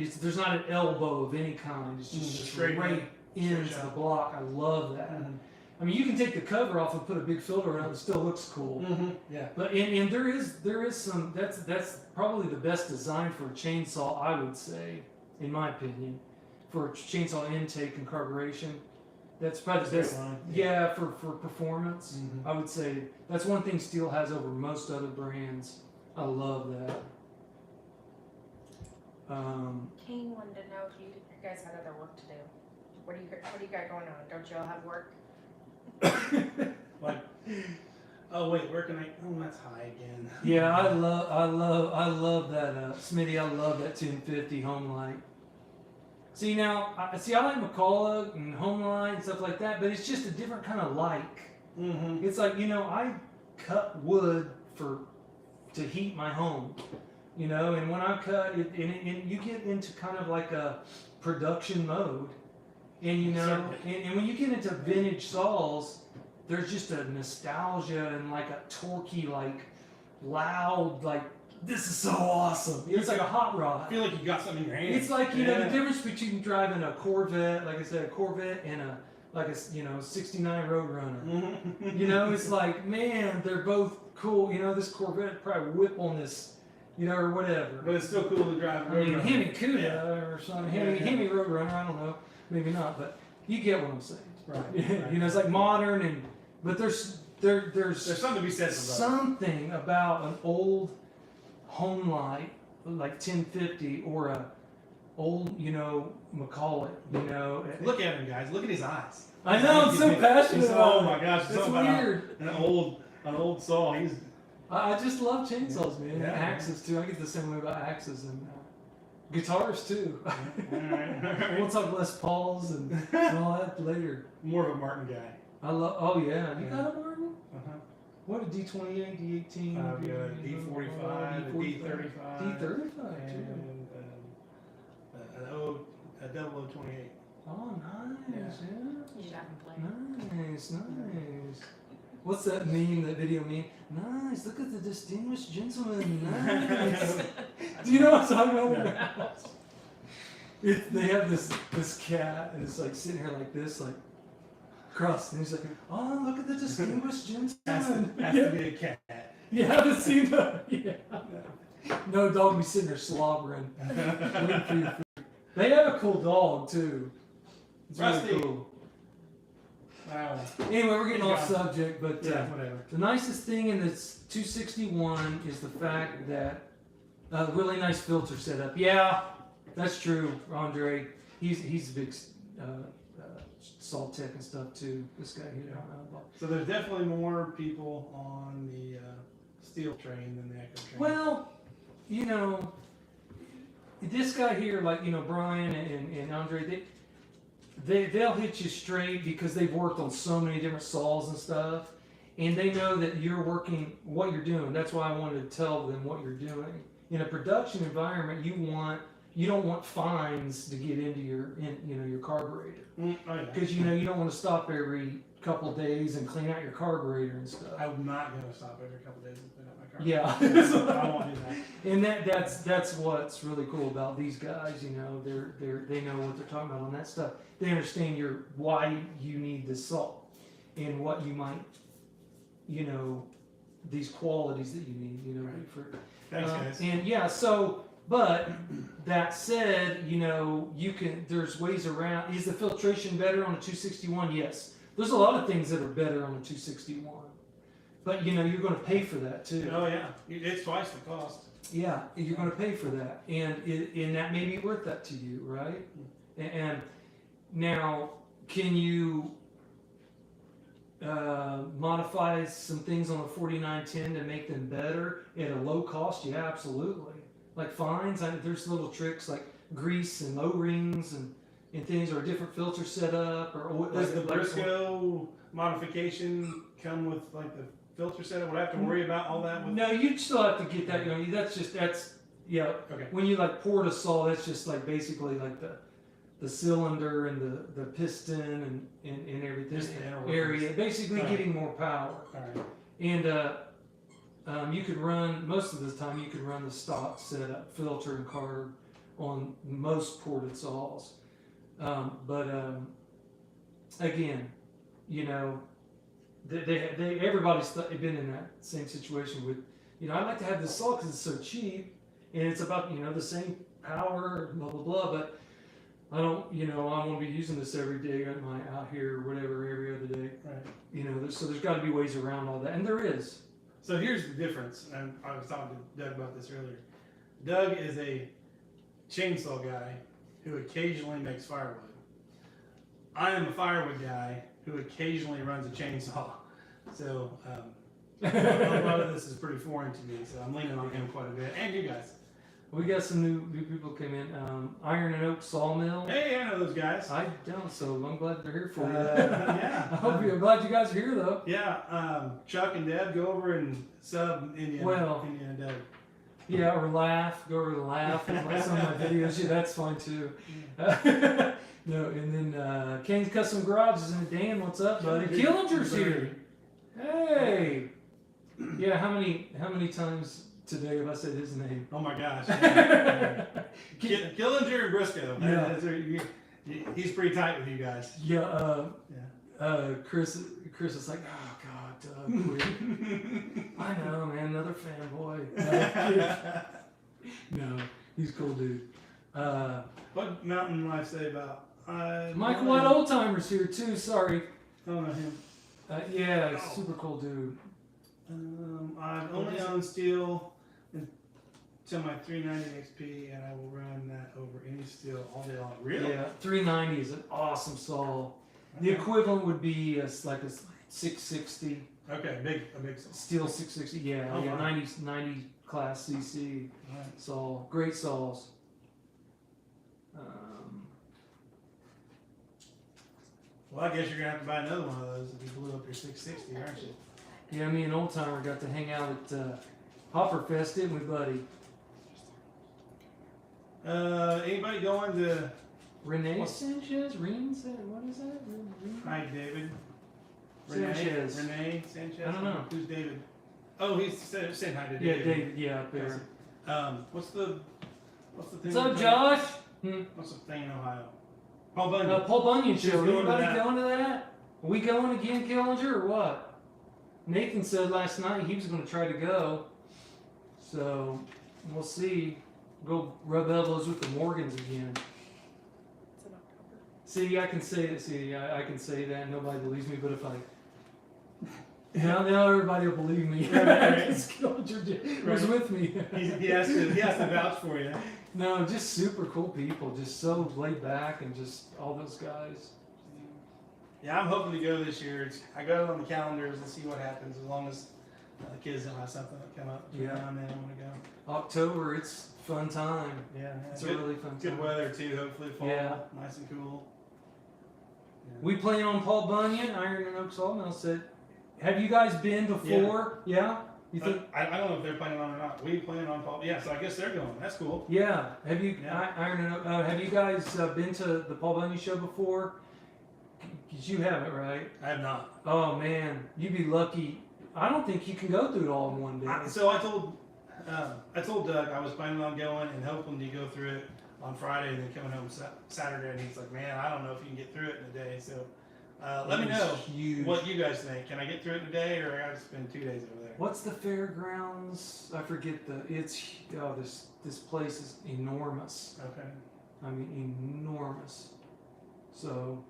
there's not an elbow of any kind. It's just Straight right into straight the shot. block. I love that. I mean, you can take the cover off and put a big filter around it. It still looks cool. Yeah. But and there is some that's probably the best design for a chainsaw, I would say, in my opinion, for chainsaw intake and carburation. That's probably the Straight best. line. Yeah, for performance, I would say that's one thing Steel has over most other brands. I love that. Kane wanted to know if you guys had other work to do. What do you got going on? Don't you all have work? Like, oh wait, where can I? Oh, that's high again. Yeah, I love that Smitty. I love that 1050 home light. See now, I like McCulloch and home light and stuff like that, but it's just a different kind of like. It's like, you know, I cut wood to heat my home, you know, and when I cut it, and you get into kind of like a production mode, and you know, and when you get into vintage saws, there's just a nostalgia and like a torquey, like loud, like this is so awesome. It's like a hot rod. I feel like you got something in your hand. It's like, you know, the difference between driving a Corvette, like I said, a Corvette and a 69 Roadrunner. You know, it's like, man, they're both cool. You know, this Corvette probably whip on this, you know, or whatever. But it's still cool to drive. I mean, Roadrunner. Hemi Cuda or something, Hemi Roadrunner, I don't know, maybe not, but you get what I'm saying. Right. You know, it's like modern, but there's something to be said for both. something about an old home light like 1050 or a old, you know, McCulloch, you know. Look at him, guys. Look at his eyes. I know, I'm so passionate about Oh it. my gosh, It's weird. An old saw. He's I just love chainsaws, man. Yeah. And axes too. I get the same way about axes and guitars too. Alright. We'll talk Les Pauls and all that later. More of a Martin guy. I love. Oh yeah, you Yeah. got a Martin? Uh-huh. What a D28, D18, I've got a D45, a D35, D35 too. and a 0028. Oh, nice. Yeah. You got them playing. Nice, nice. What's that meme, that video meme? Nice, look at the distinguished gentleman. Nice. Do you know what I'm talking about in their house? They have this cat, and it's like sitting here like this, like crossed, and he's like, oh, look at the distinguished gentleman. Has to be a cat. You haven't seen that? Yeah. No dog be sitting there slobbering. Waiting for your food. They have a cool dog, too. It's really Rusty. cool. Wow. Anyway, we're getting off Yeah. subject, but Whatever. the nicest thing in this 261 is the fact that really nice filter setup. Yeah, that's true, Andre. He's a big salt tech and stuff too. This guy here. So there's definitely more people on the steel train than the Echo train. Well, you know, this guy here, like, you know, Brian and Andre, they'll hit you straight because they've worked on so many different saws and stuff, and they know that you're working what you're doing. That's why I wanted to tell them what you're doing. In a production environment, you don't want fines to get into your carburetor, Oh yeah. because you know you don't want to stop every couple days and clean out your carburetor and stuff. I'm not gonna stop every couple days and clean up my car. Yeah. I won't do that. And that's what's really cool about these guys. You know, they know what they're talking about on that stuff. They understand why you need this salt and what you might, you know, these qualities that you need. You know, Right. for Thanks, guys. and yeah. So, but that said, you know, there's ways around. Is the filtration better on a 261? Yes. There's a lot of things that are better on a 261. But you know, you're going to pay for that too. Oh yeah, it's twice the cost. Yeah, you're going to pay for that, and that may be worth that to you, right? And now, can you modify some things on the 4910 to make them better at a low cost? Yeah, absolutely. Like fines, there's little tricks like grease and O-rings and things, or a different filter setup, or Does the Briscoe modification come with like the filter setup? Would I have to worry about all that? With... No, you'd still have to get that. You know, that's yeah. Okay. When you like pour a saw, that's just like basically like the cylinder and the piston and everything. Just the inner area, workings. basically Right. getting more power. All right. And you could run most of the time. You could run the stock setup filter and carb on most ported saws. Again, you know, everybody's been in that same situation with, you know, I like to have this saw because it's so cheap and it's about, you know, the same power, blah blah blah. But I don't, you know, I won't be using this every day out here or whatever every other day. Right. You know, so there's got to be ways around all that, and there is. So here's the difference, and I was talking to Doug about this earlier. Doug is a chainsaw guy who occasionally makes firewood. I am a firewood guy who occasionally runs a chainsaw. So a lot of this is pretty foreign to me, so I'm leaning on him quite a bit, and you guys. We got some new people came in. Iron and Oak Sawmill. Hey, I know those guys. I don't, so I'm glad they're here for you. Yeah. I'm glad you guys are here though. Yeah, Chuck and Deb go over and sub Indian and Doug. Yeah, or go over to laugh and like some of my videos. Yeah, that's fine too. No, and then Kane's Custom Garage is in. Dan, what's up, buddy? Killinger's here. Hey. Yeah, how many times today have I said his name? Oh my gosh. Yeah. Killinger and Briscoe. Yeah. He's pretty tight with you guys. Yeah. Chris is like, oh God, Doug, quit. I know, man, another fanboy. No, he's a cool dude. What Mountain Life say about? Michael White Oldtimer's here too. Sorry. I don't know him. Yeah, super cool dude. I've only owned steel until my 390 XP, and I will run that over any steel all day long. Really? Yeah, 390 is an awesome saw. The equivalent would be like a 660. Okay, a big saw. Steel 660. Yeah, Oh, yeah, wow. 90 class CC Right. saw. Great saws. Well, I guess you're gonna have to buy another one of those if you blew up your 660, aren't you? Yeah, me and Oldtimer got to hang out at Hopperfest, didn't we, buddy? Anybody going to? Renee What? Sanchez? What is that? Hi, David. Sanchez. Renee Sanchez. I don't know. Who's David? Oh, he's saying hi to Yeah, David. David. Yeah, up there. What's the thing? What's up, Josh? What's the thing in Ohio? Paul Bunyan. Paul Bunyan show. Who's going to Anybody that? going to that? Are we going again, Killinger, or what? Nathan said last night he was going to try to go. So, we'll see. Go rub elbows with the Morgans again. It's in October. See, I can say that. See, I can say that. Nobody believes me, but if I now everybody will believe me. Right. Because Killinger was Right. with me. He has to vouch for you. No, just super cool people. Just so laid back and just all those guys. Yeah, I'm hoping to go this year. I got it on the calendars and see what happens. As long as the kids don't have something that come up between Yeah. now and then, I want to go. October, it's fun time. Yeah, It's good, a really fun good time. weather too. Hopefully fall, Yeah. nice and cool. Yeah. We plan on Paul Bunyan, Iron and Oak Sawmill said. Have you guys been before? Yeah? You think? I don't know if they're planning on or not. We plan on Paul. Yeah, so I guess they're going. That's cool. Yeah. Have you Yeah. Iron and Oak, have you guys been to the Paul Bunyan show before? Cause you haven't, right? I have not. Oh man, you'd be lucky. I don't think you can go through it all in one day. So I told Doug I was planning on going and hoping to go through it on Friday and then coming home Saturday. And he's like, "Man, I don't know if you can get through it in a day." So let me It was know huge. what you guys think. Can I get through it in a day, or I got to spend 2 days over there? What's the fairgrounds? I forget this place is enormous. Okay. I mean, enormous. So,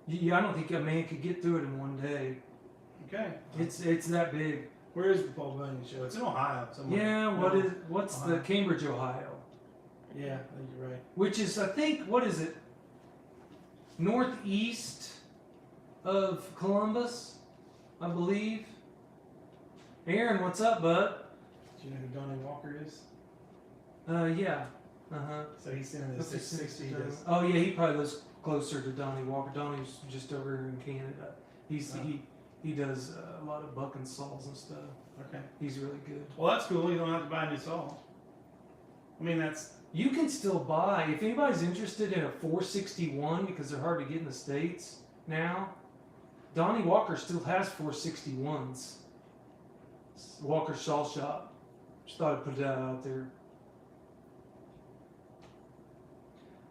yeah, I don't think a man could get through it in one day. Okay. It's that big. Where is the Paul Bunyan show? It's in Ohio somewhere. Yeah. What's the Ohio. Cambridge, Ohio? Yeah, I think you're right. Which is, I think, what is it? Northeast of Columbus, I believe. Aaron, what's up, bud? Do you know who Donnie Walker is? Yeah. Uh-huh. So he's in the What's the 660. He does. Oh yeah, he probably lives closer to Donnie Walker. Donnie's just over here in Canada. He does a lot of bucking saws and stuff. Okay. He's really good. Well, that's cool. You don't have to buy a new saw. I mean, that's You can still buy, if anybody's interested in a 461 because they're hard to get in the States now. Donnie Walker still has 461s. Walker Saw Shop. Just thought I'd put that out there.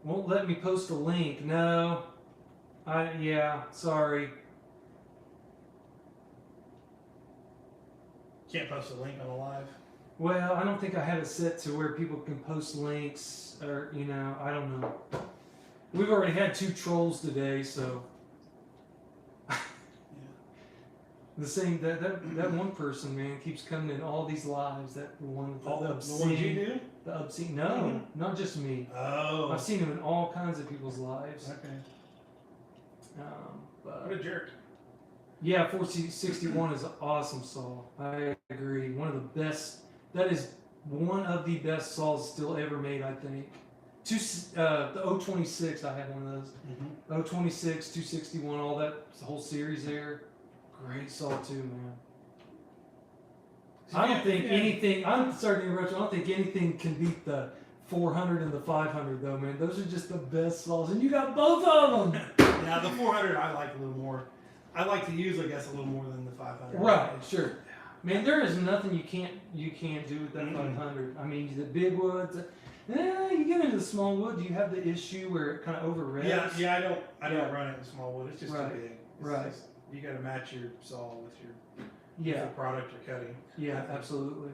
Won't let me post a link. No. Yeah, sorry. Can't post a link on a live. Well, I don't think I have it set to where people can post links or, I don't know. We've already had 2 trolls today, so. The same, that one person, man, keeps coming in all these lives. That one with All the obscene. ones you do? The obscene. No, not just me. Oh. I've seen him in all kinds of people's lives. Okay. But What a jerk. yeah, 461 is an awesome saw. I agree. One of the best. That is one of the best saws still ever made, I think. The 026, I had one of those. 026, 261, all that, the whole series there. Great saw too, man. I don't think anything. I'm sorry to interrupt you. I don't think anything can beat the 400 and the 500 though, man. Those are just the best saws, and you got both of them. Yeah, the 400 I like a little more. I like to use, I guess, a little more than the 500. Right, sure. Man, there is nothing you can't do with that Mm-mm. 500. I mean, the big woods. You get into the small wood, you have the issue where it kind of over revs. Yeah, I don't Yeah. run it in small wood. It's just Right. too big. It's Right. just- you got to match your saw with your Yeah, the product you're cutting. yeah, absolutely.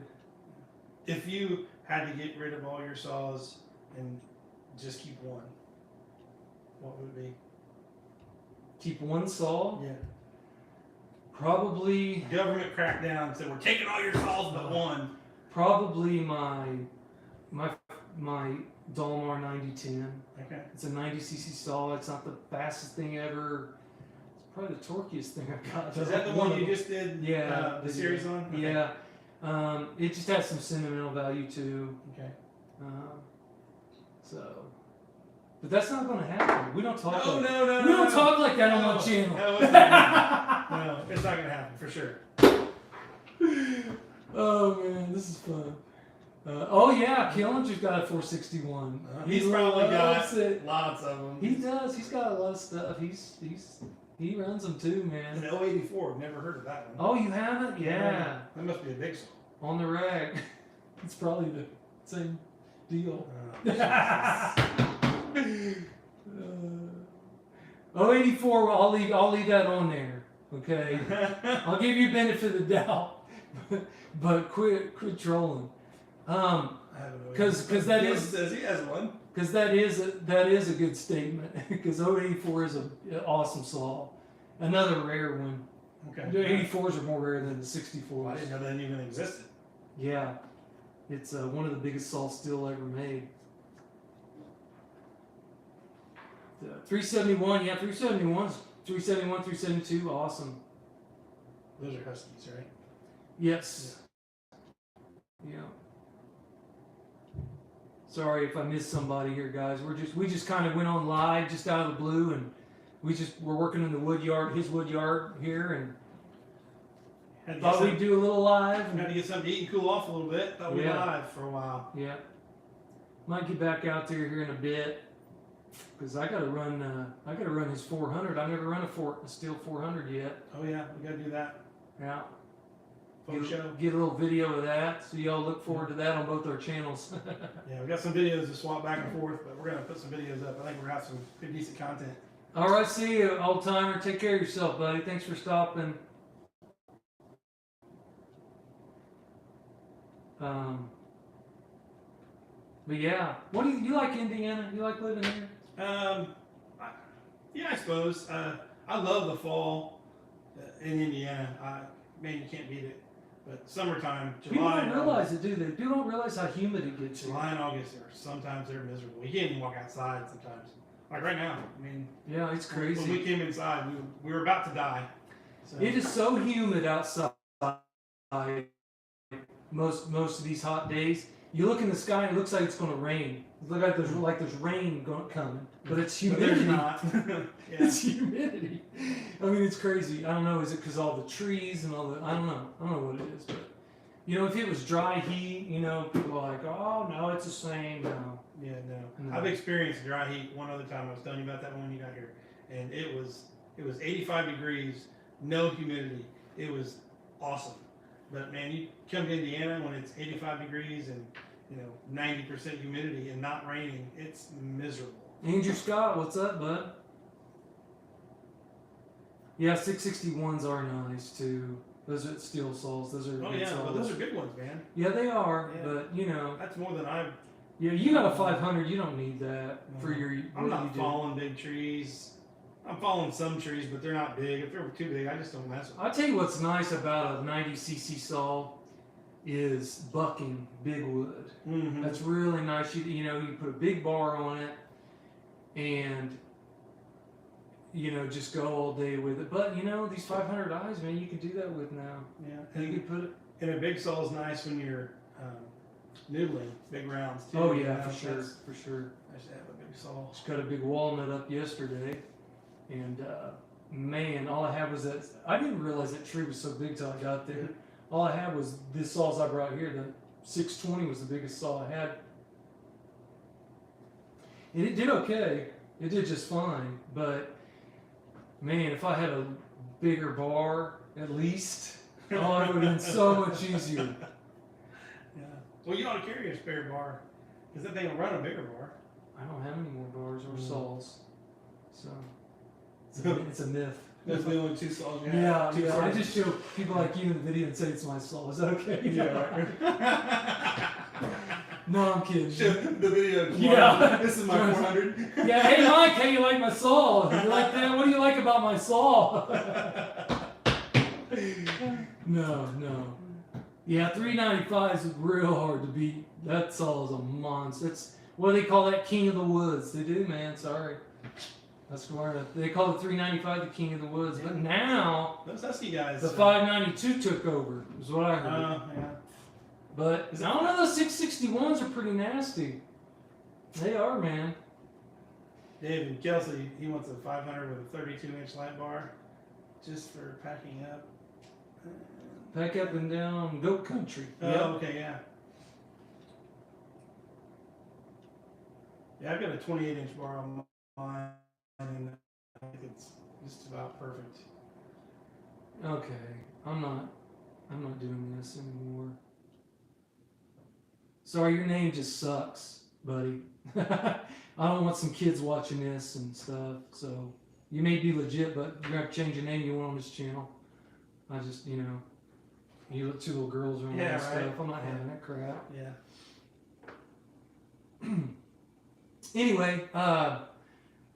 If you had to get rid of all your saws and just keep one, what would it be? Keep one saw. Yeah. Probably Government cracked down and said we're taking all your saws but one. Probably my Dalmar 9010. Okay. It's a 90cc saw. It's not the fastest thing ever. It's probably the torquiest thing I've got. Is that the one you just did? Yeah, The series on. Okay. Yeah. It just has some sentimental value too. Okay. But that's not going to happen. We don't talk. No, like, no, no. We don't no. talk like that on No. my channel. No, it's not gonna happen. No, it's not gonna happen for sure. Oh man, this is fun. Oh yeah, Killinger's got a 461. He's probably loves got it. lots of them. He does. He's got a lot of stuff. He runs them too, man. An 084. I've never heard of that one. Oh, you haven't? Yeah. That must be a big saw. On the rag. It's probably the same deal. Oh, 084. I'll leave that on there. Okay. I'll give you benefit of the doubt, but quit trolling. Because that He is says he has one. because that is a good statement. Because 084 is an awesome saw, another rare one. Okay. The 84s are more rare than the Well, I 64s. didn't know that even existed. Yeah, it's one of the biggest saws still ever made. The 371, yeah, 371, 372, awesome. Those are Huskies, right? Yes. Yeah. Sorry if I missed somebody here, guys. We just kind of went on live just out of the blue, and we're working in the wood yard, his wood yard here, and Had to, thought we'd do a little live. had to get something to eat and cool off a little bit. Thought we'd Yeah. live for a while. Yeah. Might get back out there here in a bit, because I gotta run his 400. I've never run a steel 400 yet. Oh yeah, we gotta do that. Yeah. Photo show. Get a little video of that, so y'all look forward to that on both our channels. Yeah, we got some videos to swap back and forth, but we're gonna put some videos up. I think we're gonna have some pretty decent content. All right, see you, old timer. Take care of yourself, buddy. Thanks for stopping. But yeah, what do you like Indiana? You like living here? Yeah, I suppose. I love the fall in Indiana. Man, you can't beat it. But summertime, People July don't and realize August, it, do they? People don't realize how humid it gets here. July and August are sometimes they're miserable. You can't even walk outside sometimes. Like right now. I mean, Yeah, it's when we crazy. came inside, we were about to die. So, It is so humid outside. Most of these hot days, you look in the sky and it looks like it's going to rain. It looks like there's rain coming, but it's but humidity. there's not. Yeah. It's humidity. I mean, it's crazy. I don't know. Is it because all the trees and all the? I don't know. I don't know what it is, but if it was dry heat, people are like, oh no, it's the same. No. Yeah, no. No. I've experienced dry heat one other time. I was telling you about that one when you got here, and it was 85 degrees, no humidity. It was awesome. But man, you come to Indiana when it's 85 degrees and 90% humidity and not raining, it's miserable. Andrew Scott, what's up, bud? Yeah, 661s are nice too. Those are steel saws. Those are Oh good yeah, saws. but those are good ones, man. Yeah, they are. Yeah. But you know, That's more than I've. yeah, you got a 500. You don't need that for No. your. I'm what not you do. falling big trees. I'm falling some trees, but they're not big. If they're too big, I just don't mess with them. I'll tell you what's nice about a 90cc saw is bucking big wood. Mm-hmm. That's really nice. You know, you put a big bar on it, and you know, just go all day with it. But you know, these 500 eyes, man, you can do that with now. Yeah, You and, can put it. and a big saw is nice when you're noodling big rounds too. Oh you yeah, know? for sure, That's- for sure. I should have a big saw. Just cut a big walnut up yesterday, and man, all I had was that. I didn't realize that tree was so big till I got there. All I had was this saws I brought here. The 620 was the biggest saw I had, and it did okay. It did just fine. But man, if I had a bigger bar, at least, oh, it would have been so much easier. Yeah. Well, you ought to carry a spare bar, because that thing will run a bigger bar. I don't have any more bars or Mm. saws, so it's a myth. Those are the only two saws you have. Yeah, Two yeah. I saws. just show people like you in the video and say it's my saw. Is that okay? Yeah. No, I'm kidding. Show the video. Yeah. This is my Trust- 400. Yeah, hey Mike, how you like my saw? You like that? What do you like about my saw? No. Yeah, 395 is real hard to beat. That saw is a monster. It's what do they call that? King of the woods. They do, man. Sorry. That's where they call the 395 the king of the woods. But now Those Husky guys. the 592 took over. Is what I heard. Yeah. But I don't know. Those 661s are pretty nasty. They are, man. Dave and Kelsey, he wants a 500 with a 32-inch light bar, just for packing up. Pack up and down goat country. Oh, Yep. okay, yeah. Yeah, I've got a 28-inch bar on mine, and I think it's just about perfect. Okay. I'm not doing this anymore. Sorry, your name just sucks, buddy. I don't want some kids watching this and stuff. So you may be legit, but you're gonna have to change your name you want on this channel. I just, you know, you two little girls are on Yeah, that right. stuff. I'm not having that crap. Yeah. Anyway,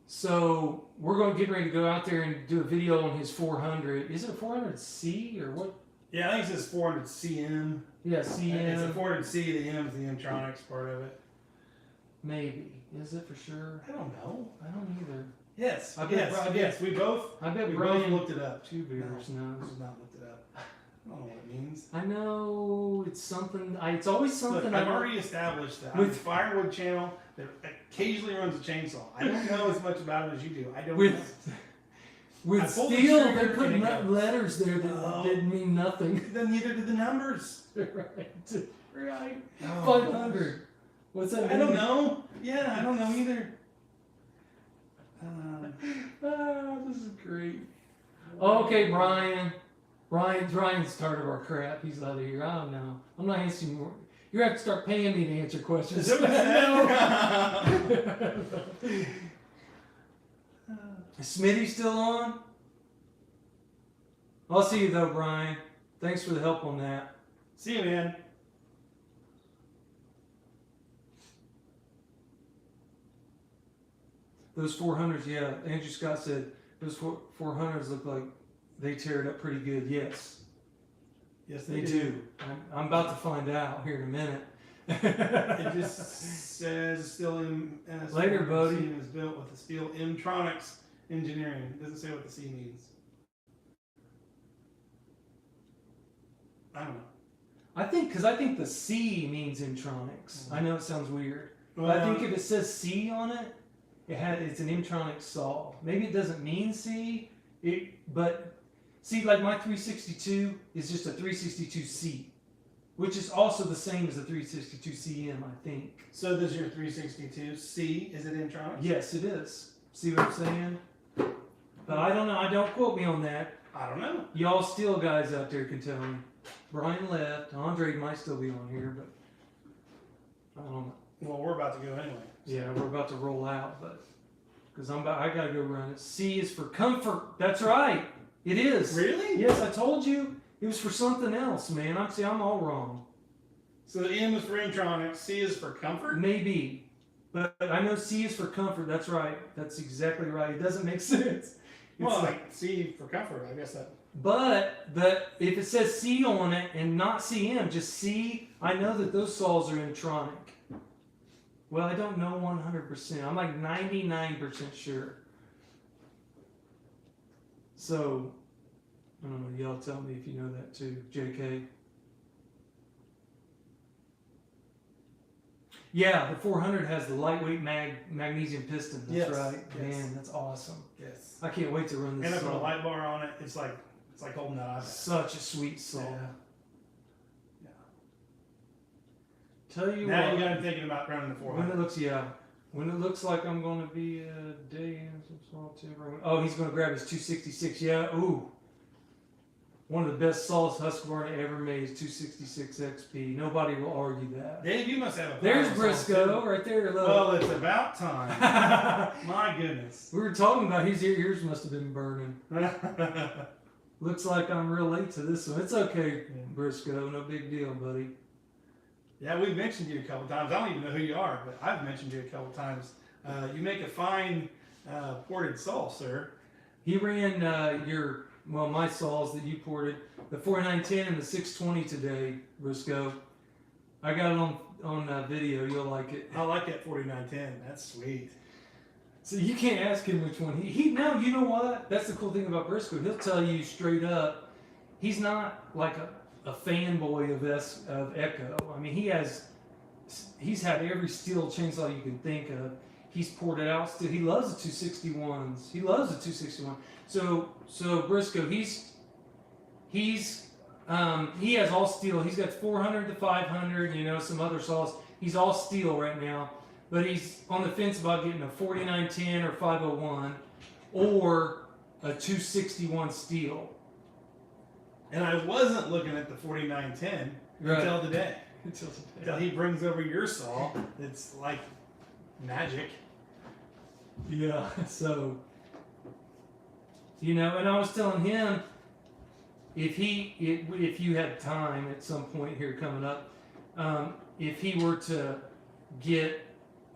so we're getting ready to go out there and do a video on his 400. Is it a 400C or what? Yeah, I think it says 400 CM. Yeah, It's a CM. 400C, the M is the Mtronics part of it. Maybe. Is it for sure? I don't know. I don't either. Yes, I bet Brian- yes, we both I bet both Brian looked it up. Two Bears No, knows. we have not looked it up. I don't know what it means. I know it's something. It's always something. Look, I I've don't- already established that. I'm With- the Firewood channel that occasionally runs a chainsaw. I don't know as much about it as you do. I don't know. with I pulled the steel, they trigger put and it goes. letters there that Oh. didn't mean nothing. Then neither did the numbers. Right. Oh. 500. What's that? I don't mean? know. Yeah, I don't know either. This is great. Okay, Brian. Brian's tired of our crap. He's out of here. I don't know. I'm not answering more. You're gonna have to start paying me to answer questions. Is that what No. Is Smitty still on? I'll see you though, Brian. Thanks for the help on that. See you, man. Those 400s, yeah. Andrew Scott said those 400s look like they tear it up pretty good. Yes, Yes, they do. I'm about to find out here in a minute. It just says steel M. Later, buddy. Is built with the steel Mtronics engineering. It doesn't say what the C means. I don't know. I think the C means Mtronics. I know it sounds weird, but I think if it says C on it, it's an Mtronics saw. Maybe it doesn't mean C, but see, like my 362 is just a 362C, which is also the same as a 362CM, I think. So does your 362 C? Is it Mtronics? Yes, it is. See what I'm saying? But I don't know. Don't quote me on that. I don't know. Y'all steel guys out there can tell me. Brian left. Andre might still be on here, but I don't know. Well, we're about to go anyway. Yeah, we're about to roll out, but because I gotta go run it. C is for comfort. That's right. It is. Really? Yes, I told you. It was for something else, man. I'm all wrong. So the M is for Intronic, C is for comfort? Maybe. But I know C is for comfort. That's right. That's exactly right. It doesn't make sense. It's Well, like C for comfort, I guess that. But if it says C on it and not CM, just C, I know that those saws are Intronic. Well, I don't know 100%. I'm like 99% sure. So, I don't know. Y'all tell me if you know that too, JK. Yeah, the 400 has the lightweight magnesium piston. That's Yes, right. yes. Man, that's awesome. Yes. I can't wait to run this And I put a saw. light bar on it. It's like holding that iPad. Such a sweet saw. Yeah. Tell you Now what. you got him thinking about running the When 400. when it looks like I'm going to be a day in some small timber. Oh, he's going to grab his 266. Yeah, ooh. One of the best saws Husqvarna ever made is 266 XP. Nobody will argue that. Dave, you must have a There's power saw, Briscoe too. right there. Look. Well, it's about time. My goodness. We were talking about his ears must have been burning. Looks like I'm real late to this one. It's okay, Yeah. Briscoe. No big deal, buddy. Yeah, we've mentioned you a couple times. I don't even know who you are, but I've mentioned you a couple times. You make a fine ported saw, sir. He ran my saws that you ported, the 4910 and the 620 today, Briscoe. I got it on video. You'll like it. I like that 4910. That's sweet. So you can't ask him which one he now. You know what? That's the cool thing about Briscoe. He'll tell you straight up. He's not like a fanboy of Echo. I mean, he's had every steel chainsaw you can think of. He's poured it out still. He loves the 261s. He loves the 261. So Briscoe, he has all steel. He's got 400 to 500, some other saws. He's all steel right now, but he's on the fence about getting a 4910 or 501 or a 261 steel. And I wasn't looking at the 4910 until today. Until he brings over your saw. It's like magic. Yeah, so, and I was telling him, if you had time at some point here coming up, if he were to get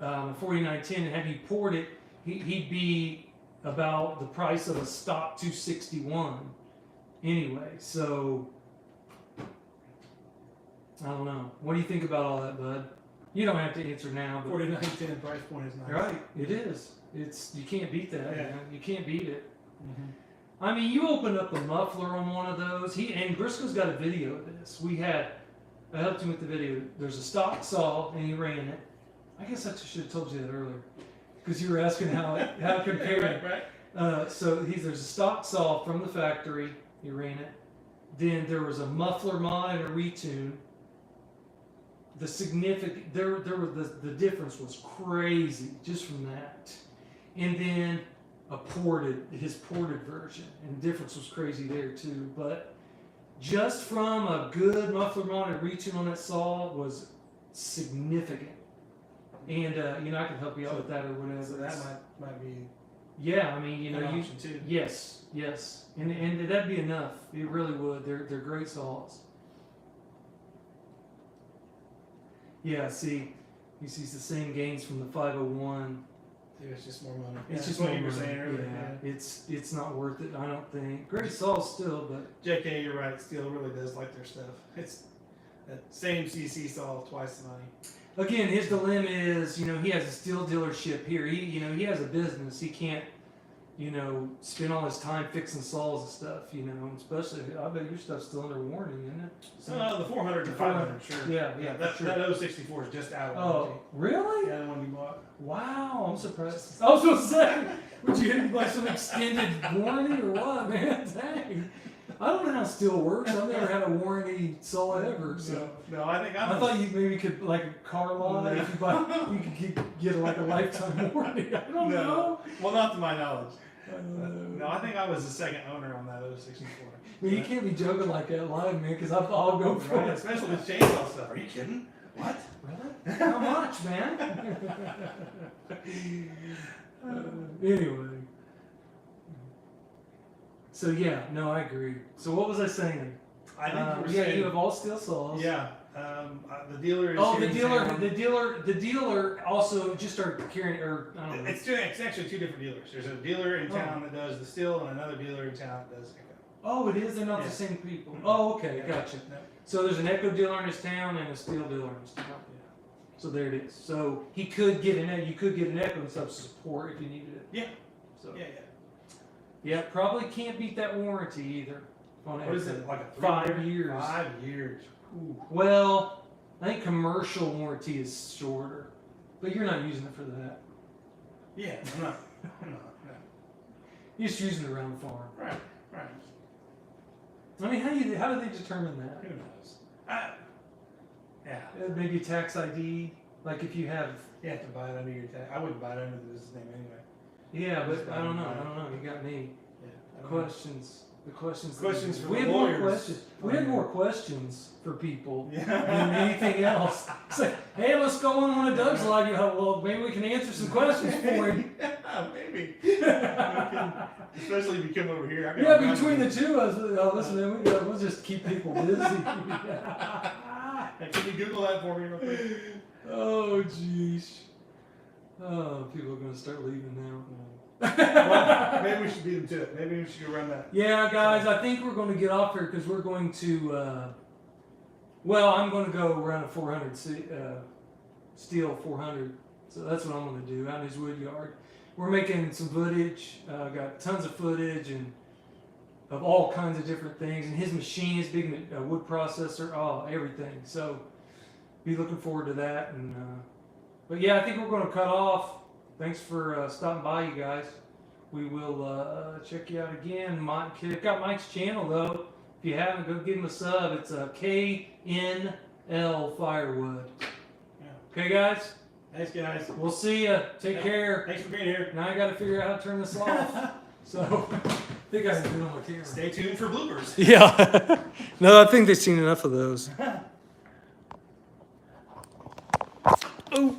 a 4910 and have you poured it, he'd be about the price of a stock 261 anyway. So, I don't know. What do you think about all that, bud? You don't have to answer now. But 4910 price point is nice. right, it is. You can't beat that. Yeah. Man. You can't beat it. Mm-hmm. I mean, you open up the muffler on one of those. And Briscoe's got a video of this. I helped him with the video. There's a stock saw, and he ran it. I guess I should have told you that earlier, because you were asking how it compared. Right. So there's a stock saw from the factory. He ran it. Then there was a muffler mod and a retune. The difference was crazy just from that. And then his ported version, and the difference was crazy there too. But just from a good muffler mod and retune on that saw was significant. And I can help you out with that or whatever. So that might be yeah, I mean, an option too. yes, and that'd be enough. It really would. They're great saws. Yeah, see, he sees the same gains from the 501. It's just more money. It's just what more you were money. saying earlier. Yeah, it's not worth it. I don't think. Great saws still, but JK, you're right. Steel really does like their stuff. It's that same CC saw, twice the money. again, his dilemma is, he has a steel dealership here. He has a business. He can't, spend all his time fixing saws and stuff. Especially, I bet your stuff's still under warranty, isn't it? The 400 to 500, sure. Yeah, that, sure. that 064 is just out of Oh, warranty. really? Yeah, the one you bought. Wow, I'm surprised. I was going to say, would you hit like some extended warranty or what, man? Dang. I don't know how steel works. I've never had a warranty saw ever. So No, I think I thought you maybe could, like a car lot, if you buy, you could get like a lifetime warranty. I don't know. Well, not to my knowledge. No, I think I was the second owner on that 064. I mean, you can't be joking like that live, man, because I'll go for Right, it. especially with chainsaw stuff. Are you kidding? What? Really? How much, man? Anyway. So yeah, no, I agree. So what was I saying? I think you were Yeah, saying, you have all steel saws. yeah. The dealer is. Oh, here the in dealer, town. the dealer also just started carrying, or I don't know. It's actually two different dealers. There's a dealer in Oh. town that does the steel, and another dealer in town that does Echo. Oh, it is. They're not Yeah. the same people. Mhm. Oh, okay, Yeah. gotcha. No. So there's an Echo dealer in his town and a steel dealer in his town. So there it is. So he could get you could get an Echo and stuff support if you needed it. Yeah. So Yeah. yeah, probably can't beat that warranty either. On What is Echo. it? Like a 5 years. 5 years. Ooh. Well, I think commercial warranty is shorter, but you're not using it for that. Yeah. I'm not. No. You're just using it around the farm. Right. Right. I mean, how do they determine that? Who knows? Yeah. Maybe a tax ID, like if you have. You have to buy it under your tag. I wouldn't buy it under the business name anyway. Yeah, but I don't know. You got me. Yeah. I don't know. Questions. The questions. Questions for we the have more lawyers. questions. We have more questions for people than Yeah. anything else. It's like, hey, let's go on one of Doug's live. Well, maybe we can answer some questions for him. Yeah, maybe. Especially if you come over here. I got Yeah, all kinds between the of- two of us, listen, man, we'll just keep people busy. Can you Google that for me real quick? Oh, jeez. Oh, people are going to start leaving now. Well, maybe we should beat them to it. Maybe we should go run that. Yeah, guys, I think we're going to get off here because we're going to, I'm going to go run a 400 steel 400. So that's what I'm going to do out in his wood yard. We're making some footage. Got tons of footage and of all kinds of different things. And his machine, his big wood processor, everything. So be looking forward to that. And but yeah, I think we're going to cut off. Thanks for stopping by, you guys. We will check you out again. Check out Mike's channel, though. If you haven't, go give him a sub. It's KNL Firewood. Yeah. Okay, guys? Thanks, guys. We'll see you. Take care. Thanks for being here. Now I got to figure out how to turn this off. So, I think I can do it on my camera. Stay tuned for bloopers. Yeah. No, I think they've seen enough of those. Oh.